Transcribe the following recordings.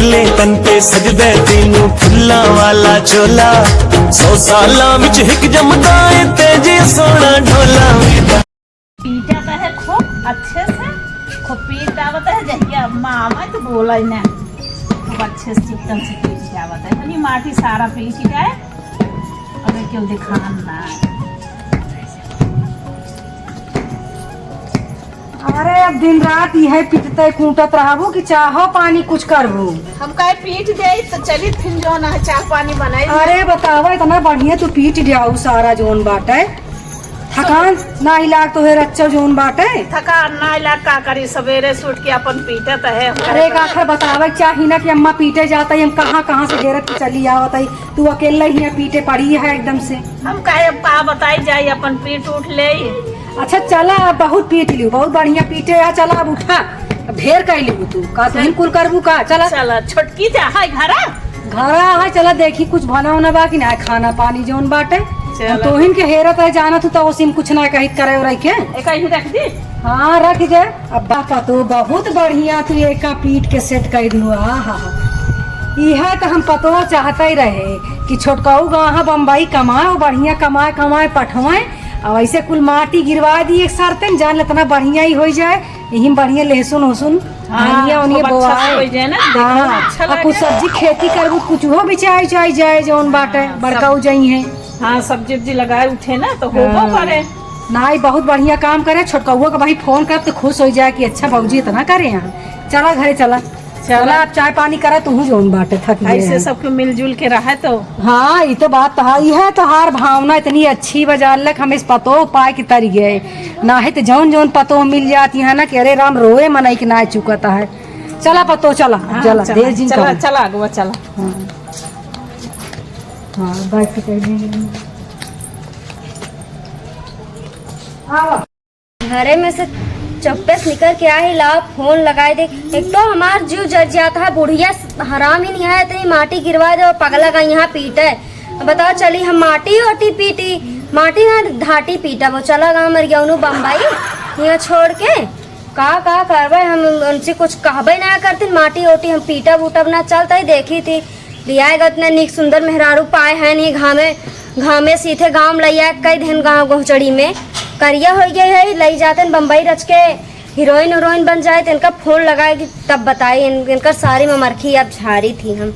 पतले तन पे सजदे तीनों फुल्ला वाला चोला 100 साला विच हिक जमदा है तेजी सोना ढोला पीटा तो है खूब अच्छे से खूब पीटा है जहिया मामा तो बोला ही ना खूब अच्छे से चिकन से पीट जावत है यानी माटी सारा पीट जाए और क्यों दिखाना अरे अब दिन रात यह पीटते कूटत रहबो कि चाहो पानी कुछ करबो। हम कहे पीट दे तो चली फिर जो ना चाय पानी बनाई। अरे बतावा इतना बढ़िया तू पीट जाऊ सारा जोन बाटे थकान ना इलाज तो है रच्चा जोन बाटे थकान ना इलाज का करी सवेरे सूट के अपन पीटत है। अरे का आखिर बतावे चाहिए ना कि अम्मा पीटे जाता है हम कहाँ से घेरत चली आवत है तू अकेला ही पीटे पड़ी है एकदम से। हम कहे का बताई जाए अपन पीट उठ ले। अच्छा चला बहुत पीट लियो बहुत बढ़िया पीटे या चला अब उठा अब ढेर कर लियो तू का तुम कुल करबू का चला चला छोटकी जा है घरा है चला देखी कुछ बना होना बाकी ना खाना पानी जोन बाटे तो हिन के हेरत है जाना तू तो सिम कुछ ना कहित करे रख के एक ही रख दी। हाँ रख दे अब बापा तो बहुत बढ़िया तू एक पीट के सेट कर दियो। हाँ यह तो हम पतो चाहता ही रहे कि छोटकाऊ गाँव बम्बई कमाए बढ़िया कमाए कमाए पठवाए और ऐसे कुल माटी गिरवा दी एक सरते जान इतना बढ़िया ही हो जाए यही बढ़िया लहसुन वसुन कुछ सब्जी खेती करबू कुछ हो बिचाई चाई जाए जौन बाटे बड़काऊ जाई है। हाँ सब्जी उब्जी लगाए उठे ना तो होबो करे ना ही बहुत बढ़िया काम करे छोटकाऊ का भाई फोन कर तो खुश हो जाए कि अच्छा बाबूजी इतना करे यहाँ चला घरे चला चला आप चाय पानी करा तू जोन बाटे थक ऐसे सबको मिलजुल के रहा तो। हाँ ये तो बात है तो हार भावना इतनी अच्छी बजा लक हमें पतो पाए की तरी गए ना है तो जौन जौन पतो मिल जाती है ना कि अरे राम रोए मनाई की ना चुकता है चला पतो चला चला देर दिन चला चला गो चला। हाँ बैठ के घरे में से चप्पे से निकल के आई ला फोन लगाए दे एक तो हमार जीव जर जाता है बुढ़िया हराम ही नहीं है इतनी माटी गिरवा दे पगला का यहाँ पीटे बताओ चली हम माटी ओटी पीटी माटी ना धाटी पीटा वो चला गा मर गया बम्बई यहाँ छोड़ के का करवे हम उनसे कुछ कहबे ना करते माटी ओटी हम पीटा बूटब ना चलता ही देखी थी लियाएगा इतने निक सुंदर मेहरारू पाए है नहीं घामे सीधे गाँव लिया कई दिन गाँव गोचड़ी में करिया हो गया है ले जाते बम्बई रच के हीरोइन बन जाए तो इनका फोन लगाएगी तब बताई इनका सारी ममरखी अब झारी थी हम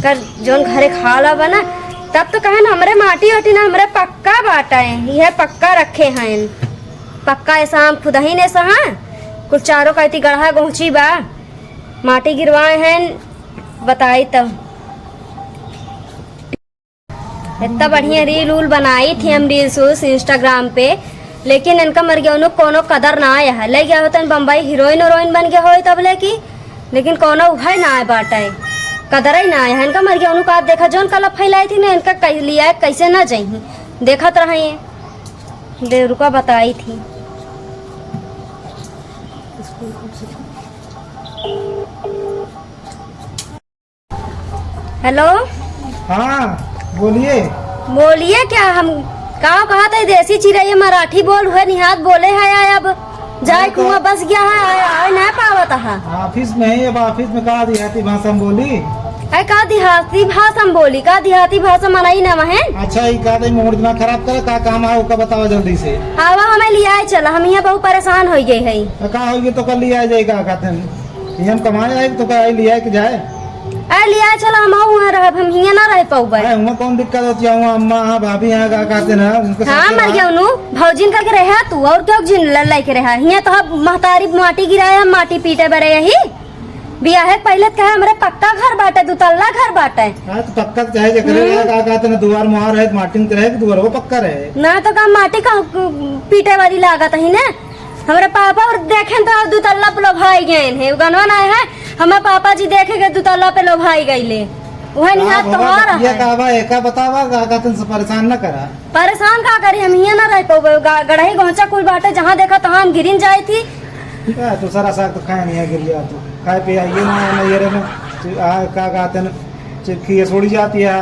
कर जोन घरे खा ला बना तब तो कहे ना हमारे माटी ओटी ना हमारे पक्का बाटा है यह पक्का रखे हैं पक्का ऐसा हम खुद ही ने सहा कुछ चारों कहती गढ़ा गोची बा माटी गिरवाए हैं बताई तब इतना बढ़िया रील उल बनाई थी हम रील्स इंस्टाग्राम पे लेकिन इनका मर गया उन्होंने कोनो कदर ना आया है ले गया होता बम्बई हीरोइन बन गया हो तब लेकी लेकिन कोनो उभय ना आए बाटा कदर ही ना आया है इनका मर गया उन्होंने कहा देखा जौन कल फैलाई थी ना इनका लिया कैसे ना जाही देखत रहे देवरुका बताई थी। हेलो हाँ बोलिए क्या हम कहा था देसी चिड़ैया मराठी बोल हुए निहात बोले है अब जाए कुआं बस गया है आए ना पावत है ऑफिस में ही अब ऑफिस में का देहाती भाषा में बोली है का देहाती भाषा में बोली का देहाती भाषा मनाई ना है। अच्छा ये का दे मूड ना खराब करे का काम है उसका बताओ जल्दी से। हवा हमें लिया चला हम यहाँ बहुत परेशान हो गए है का होगी तो कल लिया जाएगा कहते हैं हम कमाए आए तो का लिया के जाए लिया चला हम हम हियां ना रह पाऊबे उमा कौन दिक्कत होती है अम्मा भाभी यहाँ का कहते ना उनके हाँ मर गया उनु भौजिन करके रहा तू और क्यों जिन लल्लाई के रहा हियां तो महतारी माटी गिराया माटी पीटे बरे यही बिया है पहले कहे हमारे पक्का घर बाटे दुतल्ला घर बाटे हाँ तो पक्का चाहे जकरे का कहते ना दुआर मुहार है माटी में रहे दुआर वो पक्का रहे ना तो काम माटी का पीटे वाली लागत ही ना हमारे पापा और देखें तो दुतल्ला पे लोभाई गए हैं गनवा ना है हमारे पापा जी देखेंगे दुतल्ला पे लोभाई गए वह निहात तुम्हारा ये कहवा एका बतावा का कहते से परेशान न करा परेशान का करी हम यहाँ ना रह पाओ गढ़ाई गोचा कुल बाटे जहाँ देखा तहाँ हम गिरिन जाई थी तो सारा साग तो खाए नहीं गिर लिया तो खाए पे ये ना ये रे में का कहते न चिपकी छोड़ी जाती है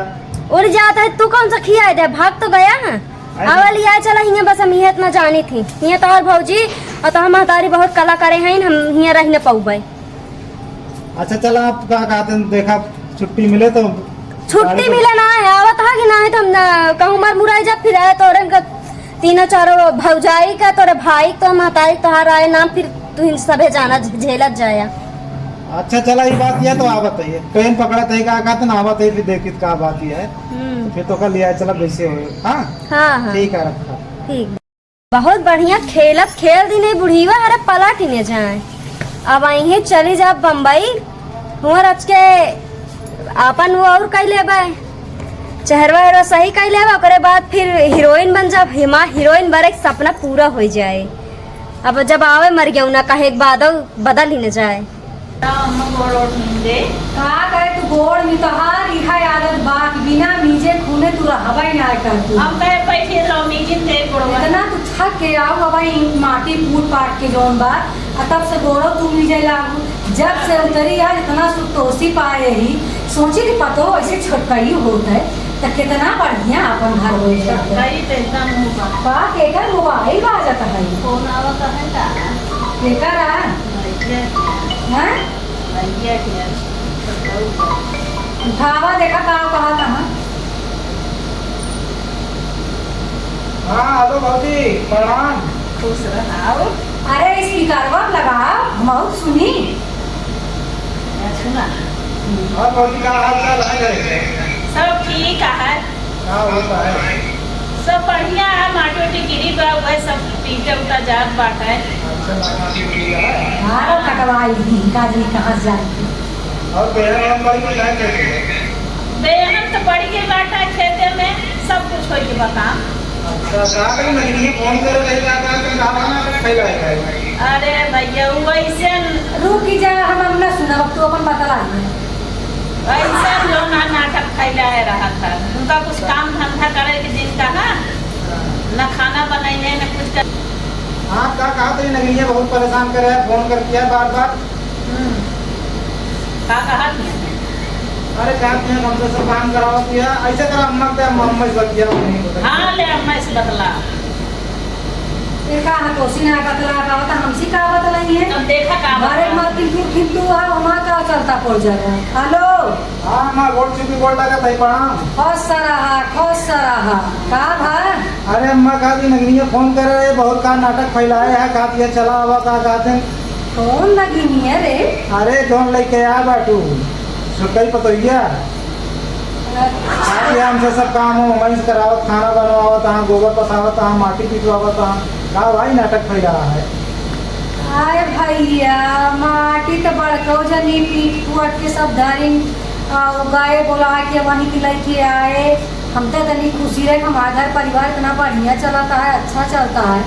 उड़ जाता है तू कौन सा खिया दे भाग तो गया है आवल यहाँ चला हियाँ बस हम यहाँ इतना जानी थी हियाँ तो भौजी और तो हम महतारी बहुत कला करे हैं हम हियाँ रह न पाऊबे अच्छा चला आप क्या कहते हैं, देखा छुट्टी मिले तो छुट्टी मिले ना है आवत है कि ना है, तो हम कहूँ मर मुराई जा फिर आए तोरे का तीनों चारों भौजाई का तोरे भाई तो महताई तोहार आए ना, फिर तू सबे जाना झेलत जाया। अच्छा चला ये बात ये तो आवत है, ट्रेन पकड़ा थे क्या कहते ना आवत है, फिर देखी क्या बात ये है, फिर तो कल लिया चला वैसे हो। हाँ हाँ ठीक है रखा। ठीक बहुत बढ़िया खेलत खेल दी नहीं बुढ़ीवा हरे पलट ही नहीं जाए। अब आई चली जा बम्बई हुआ रच के अपन वो और कई लेबा चेहरवा हेरवा सही कई लेबा, ओकरे बाद फिर हीरोइन बन जा, हिमा हीरोइन बरे सपना पूरा हो जाए। अब जब आवे मर गया ना कहे बाद बदल ही न जाए। का करे तू गोड़ में तो हार इहा आदत बात बिना मीजे खूने तू रहबई ना कर तू। हम कहे बैठे रहो मीजिन दे गोड़वा इतना तू थक के आओ हवाई माटी फूट पाट के जोन बात तब से गोड़ो तू मीजे लागू, जब से उतरी आज इतना सुतोसी पाए ही सोची कि पतो ऐसे छोटकई होता है तो कितना बढ़िया अपन घर हो जाता है। कई तो एकदम मुंह पा केकर मोबाइल बाजत है, फोन आवत है का केकर आ हैं भैया के उठावा देखा का कहा कहां। हाँ हेलो भाजी प्रणाम। खुश रहो। अरे स्पीकरवा लगा बहुत सुनी। सुना और भाजी का हाल चाल है घरे? सब ठीक है, हाँ होता है। सब बढ़िया है, माटी उटी गिरी बा वह सब पीटे उटा जात बाट है। अच्छा लगा कि बढ़िया है। हारो कटवाई दी काजी कहां जाती। और बेहन हम बड़ी कुछ नहीं करते। बेहन तो बड़ी के बाटा खेते में सब कुछ हो के बता। अच्छा सागर नहीं फोन करे रही क्या कहते गाना में फैला है। अरे भैया वैसे रुक जा हम अपना सुना तू अपन बतला। वैसे जो नाटक फैलाए रहा था, उनका कुछ काम धंधा करे के दिन का है न खाना बनाने न कुछ कर। हाँ क्या कहा तो नगरीय बहुत परेशान करे है, फोन करती है बार बार। का कहा थी? अरे क्या किया हमसे सब काम करावती है, ऐसे करा अम्मा के अम्मा से बतिया नहीं होता। हाँ ले अम्मा से बतला एका तोसी ना बतला का बता हमसी का बतलाई है। तब देखा का बारे मत किंतु आ वहां का चलता पड़ जाएगा। हेलो हाँ माँ बोल चुकी बोल लगा था प्रणाम। खुश रहा का भाई। अरे अम्मा कहा थी नगरीय फोन कर रहे बहुत का नाटक फैलाए है, कहा दिया चला हुआ का कहते हैं। कौन लगी नहीं है रे। अरे कौन लेके आ बाटू कई पतोइया हमसे सब काम हो वहीं से करावत, खाना बनवावत, तहाँ गोबर पसावत, तहाँ माटी पिटवावत, तहाँ का भाई नाटक फैला है। अरे भैया माटी तो बड़को जनी पीट पुट के सब धरी गाय बोला के वहीं की लेके आए। हम तो तनी खुशी रहे हमारा घर परिवार इतना बढ़िया चलाता है, अच्छा चलता है।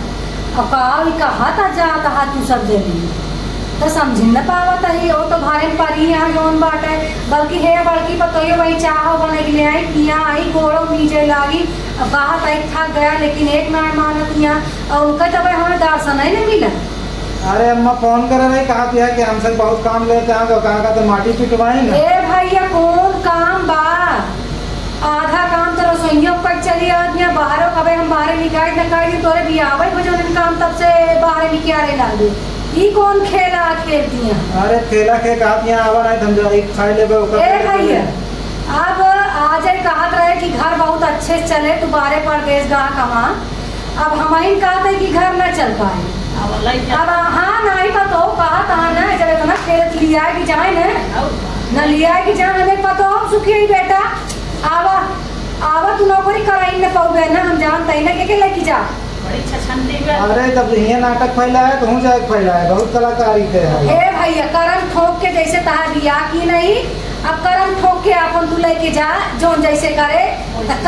अब कहा था जाता है तू सब जनी तो समझ न पावत है। वो तो भारे परी यहाँ जोन बाट है, बल्कि है बल्कि पतोयो वही चाहो बने के लिए आई पिया आई गोड़ो नीचे लागी। अब कहा तक थक गया लेकिन एक ना मानत यहाँ और उनका तो भाई हमें दर्शन ही नहीं मिला। अरे अम्मा फोन कर रही कहा दिया कि हमसे बहुत काम लेते हैं, तो कहा तो माटी पिटवाएंगे। ए भैया कौन काम बा, आधा काम तो रसोइयों पर चली आदमी बाहरों कभी हम बाहर निकाल न तोरे भी आवे भजन काम तब से बाहर निकाले लागे। ई कौन खेला खेल दिया। अरे खेला के कहा दिया आवा नहीं समझा एक खाई ले ए भैया अब आज कहत रहे कि घर बहुत अच्छे से चले, तू बारे परदेश गा कमा। अब हम कहा था कि घर न चल पाए। अब हाँ नहीं पता कहा कहा ना जब इतना खेल लिया कि जाए न लिया कि जाए हमें पता हो सुखी ही बेटा आवा आवा तू नौकरी कराई न पाओगे ना हम जानते ही ना के लेके जा। अरे तब ये नाटक फैला है तो हूँ जाए फैला है बहुत कलाकारी के है। हे भैया करम ठोक के जैसे तहा दिया कि नहीं, अब करम ठोक के अपन तू लेके जा जोन जैसे करे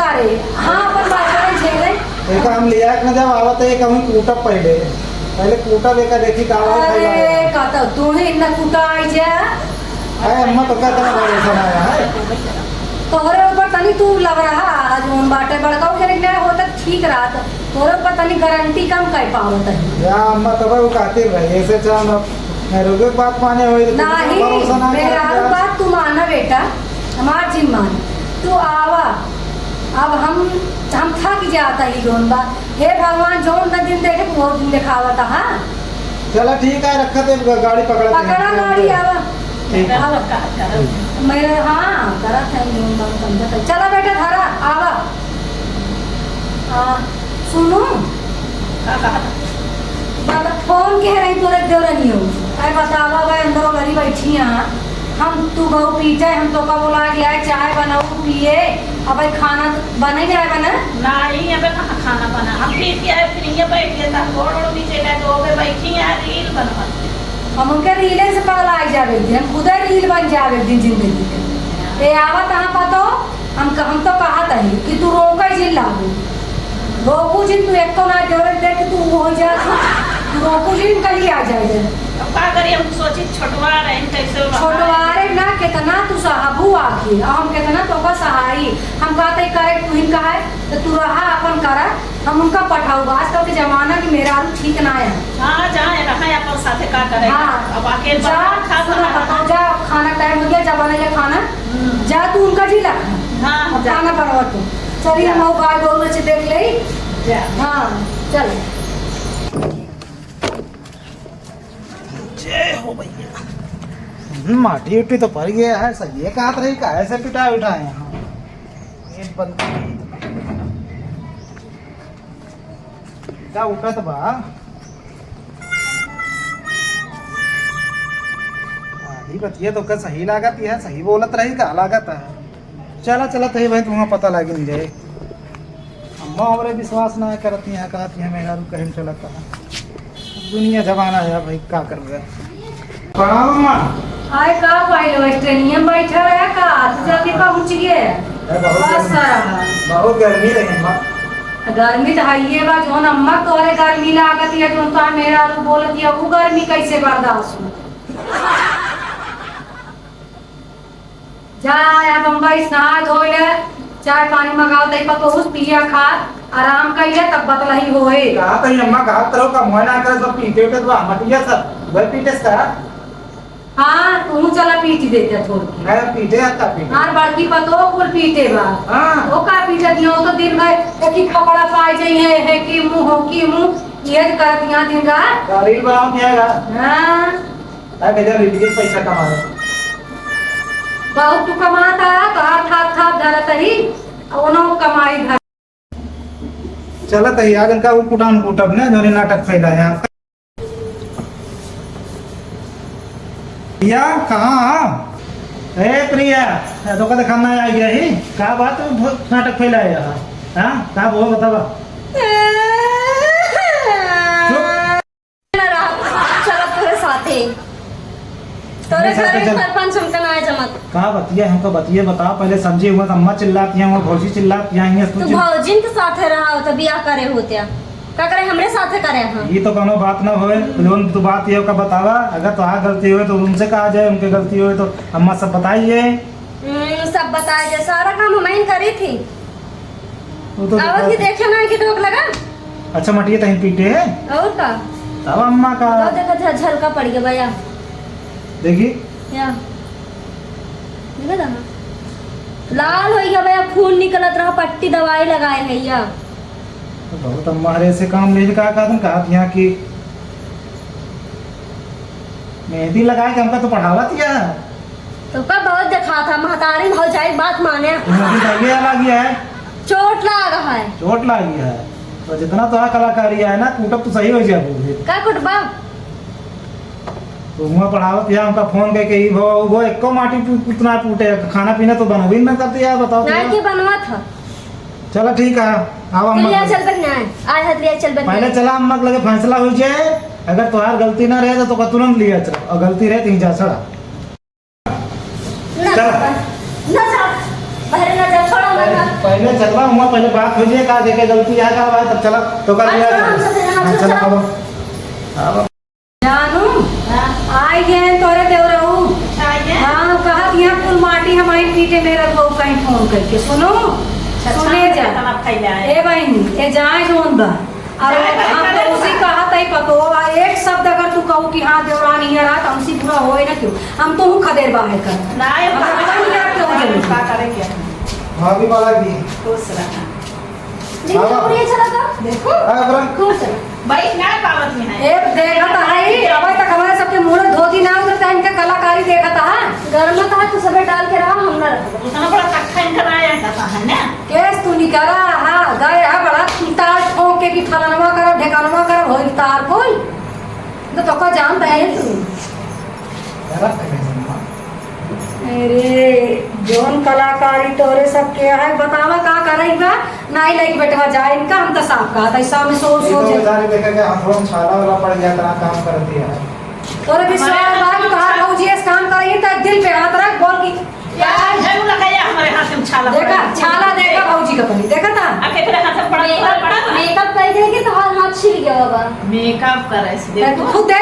करे। हाँ अपन बात झेले एक हम लिया न जब आवत है कहूँ कूटा पहले कूटा देखा देखी का अरे कहता तू ही न कूटा आई जा। अरे अम्मा तो क्या तरह आया है तोहरे ऊपर तनी तू लग रहा आज उन बाटे बड़काऊ जने ना होता ठीक रहा था तोहरे ऊपर तनी गारंटी कम कर पावत है। या अम्मा तब वो कहती रही ऐसे चाह रोगे बात माने हुई नहीं मेरा बात तू माना बेटा हमार जिम्मा तू आवा। अब हम थक जाता ही जोन बात हे भगवान जोन न दिन देखे वो दिन दिखावता। हाँ चलो ठीक है रखा थे गाड़ी पकड़ा गाड़ी आवा बेटा का कर मेरे हाँ करत है यूं बात समझत है। चला बेटा धरा आवा। सुनो का कहा बाबा फोन के रही तोरे देवरनी हो आई बतावा भाई अंदर गरी बैठी यहाँ हम तू बहु पीटे हम तो का बोला गया चाय बनाओ पिए अब भाई खाना बने जाए बना नहीं यहाँ पे कहाँ खाना बना हम फिर क्या है फिर ये बैठ गए था गोड़ नीचे गए तो वे बैठी हैं रील बनवा हम उनके रीले से पगला आई जावे दिन हम खुद रील बन जावे एक दिन जिंदगी के ए आवा तहाँ पतो हम तो कहा तही कि तू रोका जिन लागू रोकू जिन तू एक तो ना जोरे देख तू हो जा तू रोकू जिन कहीं आ जाए अब का करिए हम सोची छोटवा रहे हैं कैसे छोटवारे ना कितना तू साहबू आखी हम कितना तो का सहाई हम कहते करे तू ही कहा तो तू रहा अपन करा हम उनका पठाऊ आजकल के जमाना की मेरा आलू ठीक ना है हाँ जाए रहा है अपन साथे का करे हाँ। अब आके जा बताओ जा खाना टाइम हो गया जब बनेगा खाना जा तू उनका जी ला हाँ अब खाना बनवा तू चलिए हम गाय गोल से देख ले जा हाँ चल जय हो भैया माटी उटी तो पड़ गया है सही एक हाथ रही का ऐसे पिटा उठाए यहाँ पेट बंद क्या उठत बा आधी बतिया तो का सही लागत है सही बोलत रही का लागत है चला चला तो भाई तुम्हें पता लगी नहीं जाए अम्मा हमारे विश्वास ना करती है कहती है मेरा रू कहीं चलता है दुनिया जमाना है भाई क्या कर रहे प्रणाम अम्मा आए का पाइलो ट्रेनिया बैठा है का जल्दी पहुंच गए बस बहुत गर्मी रही अम्मा गर्मी तो है बा जोन अम्मा तोरे गर्मी लागत है जोन तो मेरा रू बोलत है वो गर्मी कैसे बर्दाश्त हो जा या बम्बई नहा धो ले चाय पानी मंगाओ तई पर तो उस पिया खा आराम कइले तब बतलही होए कहा तही अम्मा कहा करो का मोहना कर सब पीते उठे तो मटिया सब वह पीटे का हां तू चला पीटी देते थोड़ के मैं पीटे आता पीटे हां बड़की पतो कुल पीटे बा हां वो का पीटे दियो तो दिन में एक ही खपड़ा पाई जाई है कि मुंह हो कि मुंह ये कर दिया दिन का गाड़ी बनाओ दियागा हां ताकि जब रिलीज पैसा कमा बहुत तू कमाता तो हाथ हाथ धरत ही ओनो कमाई घर चलत है आगन का वो कुटान कुटब ने जोने नाटक फैला है प्रिया कहाँ ए प्रिया तो का खाना आ गया ही का बात नाटक फैलाया हां का वो बतावा चलो तोरे साथे तोरे घर में सरपंच हमका ना जमत का बतिया हमको बतिया बताओ पहले समझी हुआ अम्मा चिल्लाती हैं और भौजी चिल्लाती हैं तू भौजिन के साथे रहा हो तो बियाह करे होते का करे हमरे साथे करे हां ये तो कोनो बात ना होए लोन तो बात ये का बतावा अगर तो गलती हुए तो उनसे कहा जाए उनके गलती हुए तो अम्मा सब बताइए सब बताए जे सारा काम हम करी थी वो तो आवत की देखे ना कि टोक लगा अच्छा मटिए तहीं पीटे है और का तब अम्मा का तो देखा झलका पड़ गया भैया देखी या देखा था लाल हो गया भैया खून निकलत रहा पट्टी दवाई लगाए है या तो बहुत अम्मा हरे से काम ले का कहा यहाँ की मेहंदी लगाए हमका तो पढ़ावा दिया तो का बहुत देखा था महतारी भौजाई बात माने मेहंदी लगा गया है चोट लगा है चोट लग गया है तो जितना तो कलाकारी है ना कूटब तो सही हो जाए का कुटबा तो मुँह पढ़ावत या उनका फोन करके ही वो एको माटी उतना टूटे खाना पीना तो बनवी न करते यार बताओ ना के बनवा था चलो ठीक है आओ अम्मा लिया चल बन ना आज हदरिया चल बन पहले चला अम्मा के लगे फैसला हो जाए अगर तुम्हार गलती ना रहे तो तुरंत लिया चलो और गलती रहे तो जा चढ़ा ना ना जा बाहर ना जा छोड़ो ना पहले चलवा हुआ पहले बात हो जाए का देखे गलती है का बात तब चला तो कर लिया चलो अब जानू आई गए तोरे देव रहू हाँ कहा दिया कुल माटी हमारी पीटे मेरा बहू कहीं फोन करके सुनो सुने जा ए बहनी ए जाए जोन बा और हम तो उसी कहा तई पतो एक शब्द अगर तू कहू कि हाँ देवरानी है रात हमसी पूरा होए ना क्यों हम तो खदेर बाहर कर नहीं का करे क्या भाभी वाला भी खुश रहा लेकिन पूरी चला था देखो खुश भाई ना पावत में है ए देखा था है अब तक हमारे सबके मुंह धोती ना उधर टाइम का कलाकारी देखा था गरा हाँ गए है बड़ा तार ठोक के कि फलानवा करो ढेकानवा करो होई तार कोई तो का जानता है तू। रख के अम्मा। अरे जोन कलाकारी तोरे सब के है बतावा का करई बा नहीं लाइक बेटवा जाए इनका हम तो साफ कहा था ऐसा में सोच ये तो सोच बेचारी देखे के हाथों में छाला वाला पड़ गया इतना काम करती है। तोरे विश्वास बा कि कहा भौजी इस काम करेगी तो दिल पे हाथ रख बोल की यार झगड़ा लगाया हमारे हाथ में छाला देखा छाला देखा भौजी का पहले देखा था आके तेरे हाथ में पड़ा मेकअप कर देगी तो हर हाथ छिल गया होगा। मेकअप करे से तू देखो खुद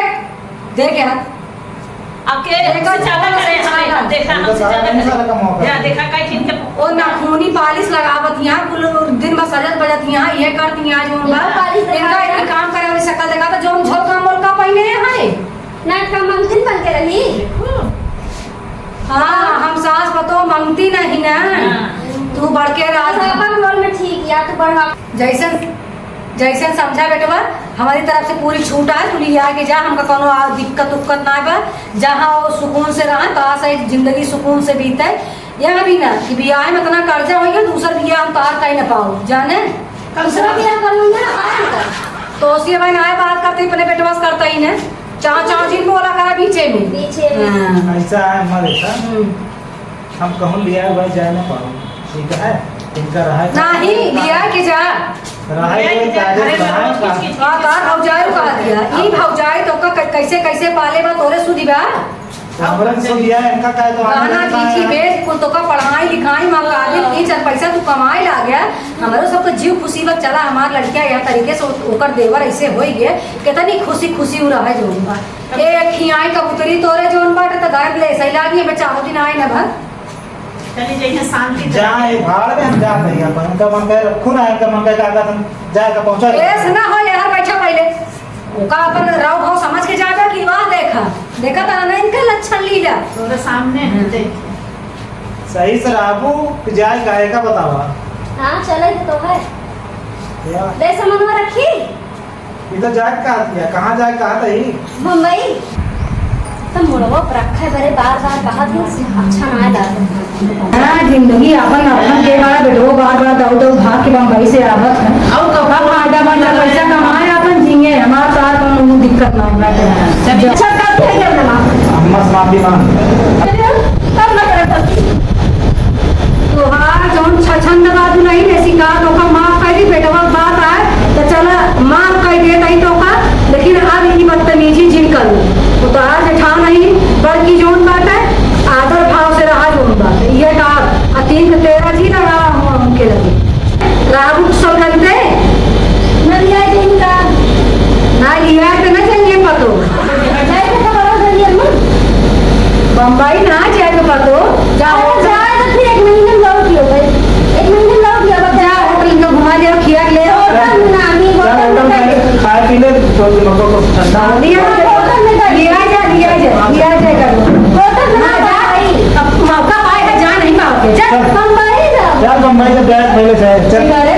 देख यार आके देखा छाला करे हमारे हाथ देखा इनको हमसे सारा नहीं सारा का ज्यादा मौका या देखा कई दिन के ओ नाखूनी पालिश लगावत यहाँ कुल दिन में सजत बजत यहाँ ये करती यहाँ जो यहाँ पालिश इनका लगाया। एक काम करे वाली शक्ल देखा तो जो झोल का मोल का पहने है नाक का मंथन बन के रही। हाँ हम सास बतो मांगती नहीं ना तू बढ़के राज अपन रोल में ठीक या तो बढ़ा। जैसन जैसन समझा बेटवा हमारी तरफ से पूरी छूट है तू लिया के जा हमका कोनो दिक्कत उक्कत ना बा जहाँ वो सुकून से रहा कहा से जिंदगी सुकून से बीते यहाँ भी ना कि बियाह में इतना कर्जा हो गया दूसरा बियाह हम तार कहीं ना पाओ जाने दूसरा भी कर लूंगा ना। तो उसी भाई ना बात करते अपने बेटवा से करता ही ना चाह चाह जी बोला करा पीछे में पीछे में। हाँ। ऐसा है हमारे साथ हम कहूँ लिया है भाई जाए ना पाओ ठीक है इनका रहा है नहीं लिया के जा रहा है कोई कागज रहा है हाँ तार भौजाई कहा दिया ई भौजाई तो का कैसे कैसे पाले बा तोरे सुधी बा हमरे से लिया है इनका काय तो गहना चीची बेच कुल तो का पढ़ाई लिखाई मकाबिल ई चल पैसा तू कमाए ला गया हमारो सबको जीव खुशी बत चला हमार लड़किया या तरीके से ओकर देवर ऐसे होई गए कितनी खुशी खुशी उ रहे जोन बा एक खियाई कबूतरी तोरे जोन बाटे तो घर ले सही लागी में चाहो दिन आए ना भर चली जाइए शांति जहाँ ये भाड़ में हम जाते हैं अपन इनका मन कहे रखो ना इनका मन कहे कागज हम जाएगा पहुँचा ऐस ना हो यार बैठा पहले ओका अपन राव भाव समझ के जाकर कि वाह देखा था ना इनका लक्षण लीला तोरे सामने है देख सही से राबू कि जाए काहे का बतावा हाँ चले तो है या ले सामान रखी इधर जाए कहा दिया कहाँ जाए कहा था ही मुंबई तो मुड़वा पर रखा है बड़े बार कहा था अच्छा ना डाल हाँ जिंदगी अपन अपन के बार बेटो बार दौड़ भाग के बम्बई से आवत है और कब फायदा बंदा पैसा कमाए अपन जिंगे हमारा सार को दिक्कत ना होना अच्छा कर दिया जब ना अम्मा समाधि मान तब ना करे तो हाँ जोन छछन बाजू नहीं ऐसी का तो का माफ कर दी बेटवा बात आए तो चला माफ कर दे नहीं तो का लेकिन अब ये बदतमीजी जिन कर वो तो आज ठा नहीं बल्कि जोन बात है आदर भाव से रहा जोन बात ये का अतीन तेरा जी लगा हुआ उनके लगे राबू सब लगते मैं लिया इनका ना लिया तो ना चाहिए पतो जाए तो बड़ा जरिए में बम्बई ना जाए तो पतो जाओ जाए तो फिर 1 महीने लौट लियो भाई 1 महीने लौट लियो बता जा होटल में घुमा लिया खिया ले होटल में ना आमी होटल में खाए पी ले तो लोगों को ठंडा लिया जा करो होटल में ना भाई अब मौका पाए है जा नहीं पाओगे चल मुंबई जा यार बम्बई से बैठ पहले से चल अरे